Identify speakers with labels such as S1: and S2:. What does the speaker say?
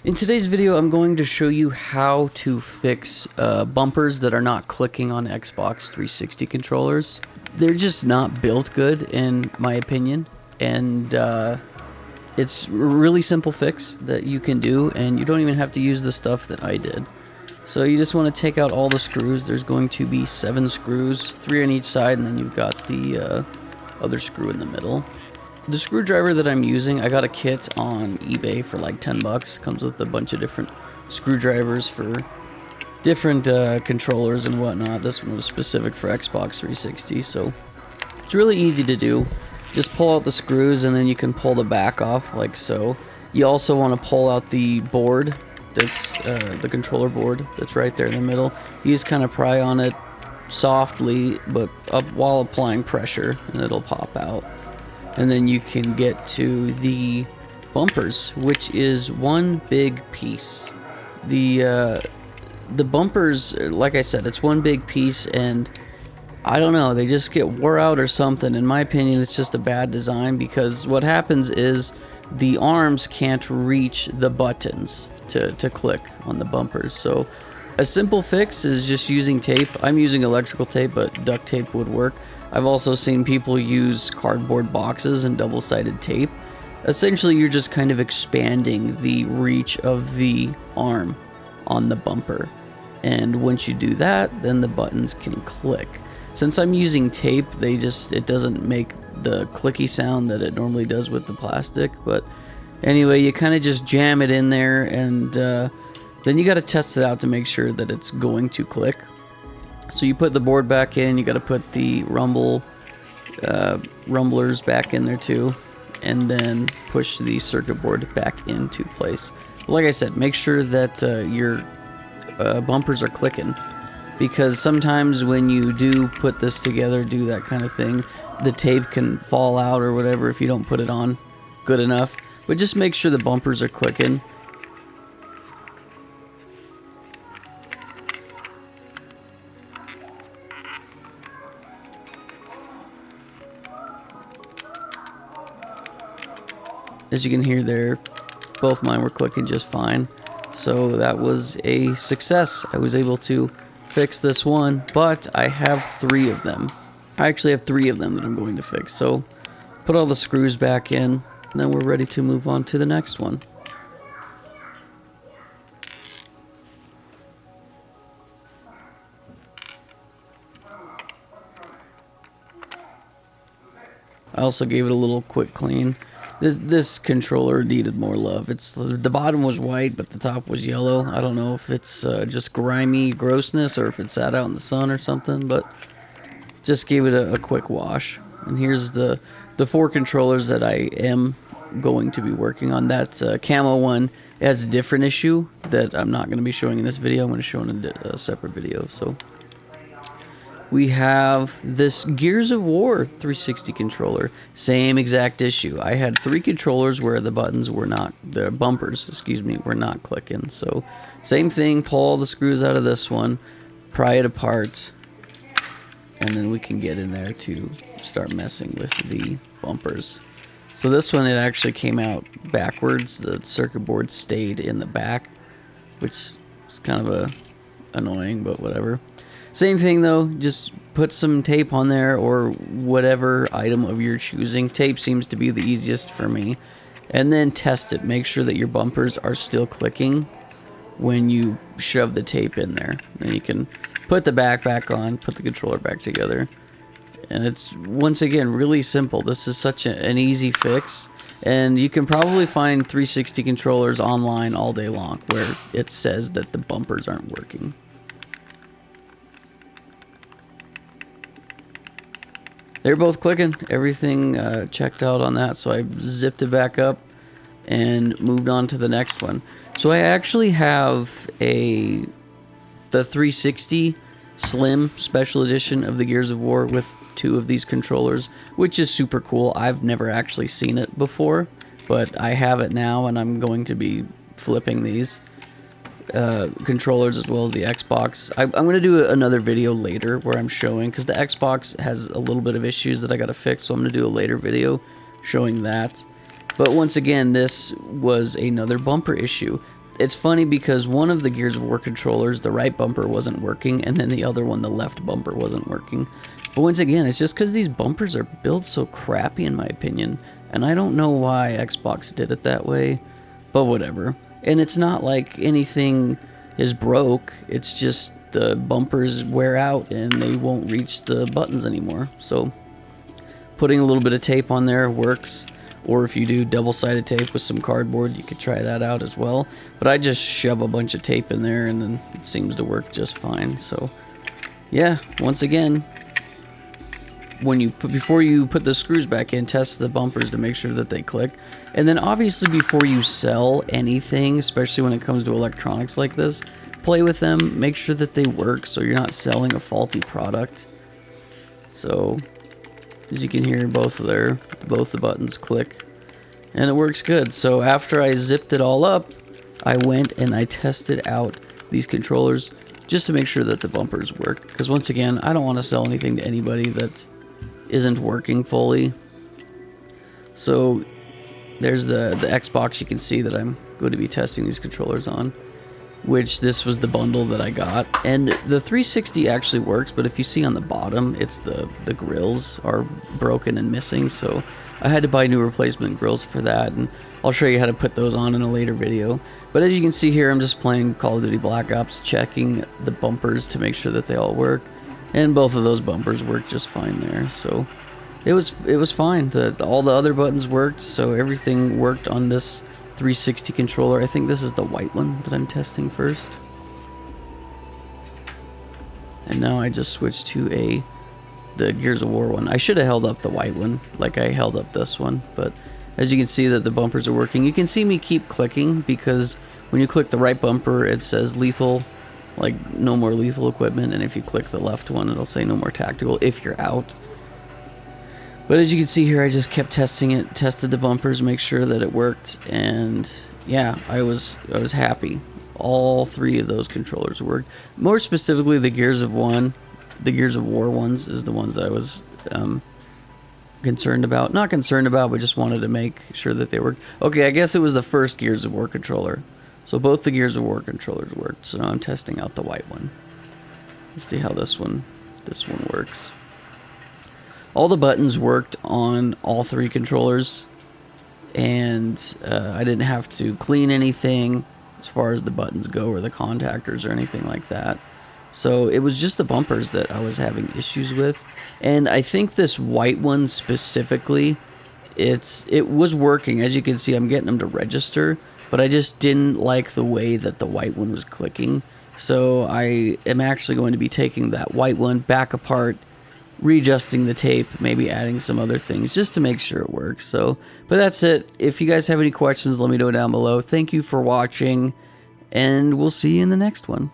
S1: In today's video, I'm going to show you how to fix bumpers that are not clicking on Xbox 360 controllers. They're just not built good, in my opinion, and it's a really simple fix that you can do, and you don't even have to use the stuff that I did. So you just want to take out all the screws. There's going to be 7 screws, 3 on each side, and then you've got the other screw in the middle. The screwdriver that I'm using, I got a kit on eBay for like 10 bucks. Comes with a bunch of different screwdrivers for different controllers and whatnot. This one was specific for Xbox 360, so it's really easy to do. Just pull out the screws and then you can pull the back off like so. You also want to pull out the board, that's the controller board that's right there in the middle. You just kind of pry on it softly, but up while applying pressure, and it'll pop out. And then you can get to the bumpers, which is one big piece. The bumpers, like I said, it's one big piece, and I don't know, they just get wore out or something. In my opinion, it's just a bad design, because what happens is the arms can't reach the buttons to click on the bumpers. So a simple fix is just using tape. I'm using electrical tape, but duct tape would work. I've also seen people use cardboard boxes and double-sided tape. Essentially, you're just kind of expanding the reach of the arm on the bumper. And once you do that, then the buttons can click. Since I'm using tape, it doesn't make the clicky sound that it normally does with the plastic. But anyway, you kind of just jam it in there, and then you got to test it out to make sure that it's going to click. So you put the board back in, you got to put the rumblers back in there too, and then push the circuit board back into place. But like I said, make sure that your bumpers are clicking, because sometimes when you do put this together, do that kind of thing, the tape can fall out or whatever if you don't put it on good enough. But just make sure the bumpers are clicking. As you can hear there, both mine were clicking just fine. So that was a success. I was able to fix this one, but I have 3 of them. I actually have 3 of them that I'm going to fix. So put all the screws back in, and then we're ready to move on to the next one. I also gave it a little quick clean. This controller needed more love. The bottom was white, but the top was yellow. I don't know if it's just grimy grossness or if it sat out in the sun or something, but just gave it a quick wash. And here's the 4 controllers that I am going to be working on. That camo one has a different issue that I'm not going to be showing in this video. I'm going to show in a separate video. So we have this Gears of War 360 controller. Same exact issue. I had 3 controllers where the bumpers, were not clicking. So same thing, pull all the screws out of this one, pry it apart, and then we can get in there to start messing with the bumpers. So this one, it actually came out backwards. The circuit board stayed in the back, which is kind of annoying, but whatever. Same thing though, just put some tape on there or whatever item of your choosing. Tape seems to be the easiest for me. And then test it. Make sure that your bumpers are still clicking when you shove the tape in there. Then you can put the back on, put the controller back together. And it's, once again, really simple. This is such an easy fix. And you can probably find 360 controllers online all day long where it says that the bumpers aren't working. They're both clicking. Everything checked out on that, so I zipped it back up and moved on to the next one. So I actually have the 360 Slim Special Edition of the Gears of War with 2 of these controllers, which is super cool. I've never actually seen it before, but I have it now, and I'm going to be flipping these controllers as well as the Xbox. I'm going to do another video later where I'm showing, because the Xbox has a little bit of issues that I got to fix, so I'm going to do a later video showing that. But once again, this was another bumper issue. it's funny because one of the Gears of War controllers, the right bumper wasn't working, and then the other one, the left bumper, wasn't working. But once again, it's just because these bumpers are built so crappy in my opinion, and I don't know why Xbox did it that way, but whatever. And it's not like anything is broke, it's just the bumpers wear out and they won't reach the buttons anymore. So putting a little bit of tape on there works, or if you do double-sided tape with some cardboard, you could try that out as well. But I just shove a bunch of tape in there and then it seems to work just fine. So yeah, once again, before you put the screws back in, test the bumpers to make sure that they click. And then obviously before you sell anything, especially when it comes to electronics like this, play with them, make sure that they work so you're not selling a faulty product. So as you can hear, both the buttons click and it works good. So after I zipped it all up, I went and I tested out these controllers just to make sure that the bumpers work, because once again, I don't want to sell anything to anybody that isn't working fully. So there's the Xbox. You can see that I'm going to be testing these controllers on, which this was the bundle that I got. And the 360 actually works, but if you see on the bottom, it's the grills are broken and missing, so I had to buy new replacement grills for that, and I'll show you how to put those on in a later video. But as you can see here, I'm just playing Call of Duty Black Ops, checking the bumpers to make sure that they all work. And both of those bumpers worked just fine there, so it was fine. All the other buttons worked, so everything worked on this 360 controller. I think this is the white one that I'm testing first. And now I just switched to the Gears of War one. I should have held up the white one like I held up this one, but as you can see that the bumpers are working. You can see me keep clicking because when you click the right bumper, it says lethal, like no more lethal equipment, and if you click the left one, it'll say no more tactical if you're out. But as you can see here, I just kept testing it, tested the bumpers, make sure that it worked, and yeah, I was happy. All three of those controllers worked. More specifically, the Gears of War ones is the ones I was concerned about. Not concerned about, but just wanted to make sure that they worked. Okay, I guess it was the first Gears of War controller. So both the Gears of War controllers worked. So now I'm testing out the white one. Let's see how this one works. All the buttons worked on all three controllers, and I didn't have to clean anything as far as the buttons go or the contactors or anything like that. So it was just the bumpers that I was having issues with, and I think this white one specifically, it was working. As you can see, I'm getting them to register, but I just didn't like the way that the white one was clicking. So I am actually going to be taking that white one back apart, readjusting the tape, maybe adding some other things just to make sure it works. So, but that's it. If you guys have any questions, let me know down below. Thank you for watching, and we'll see you in the next one.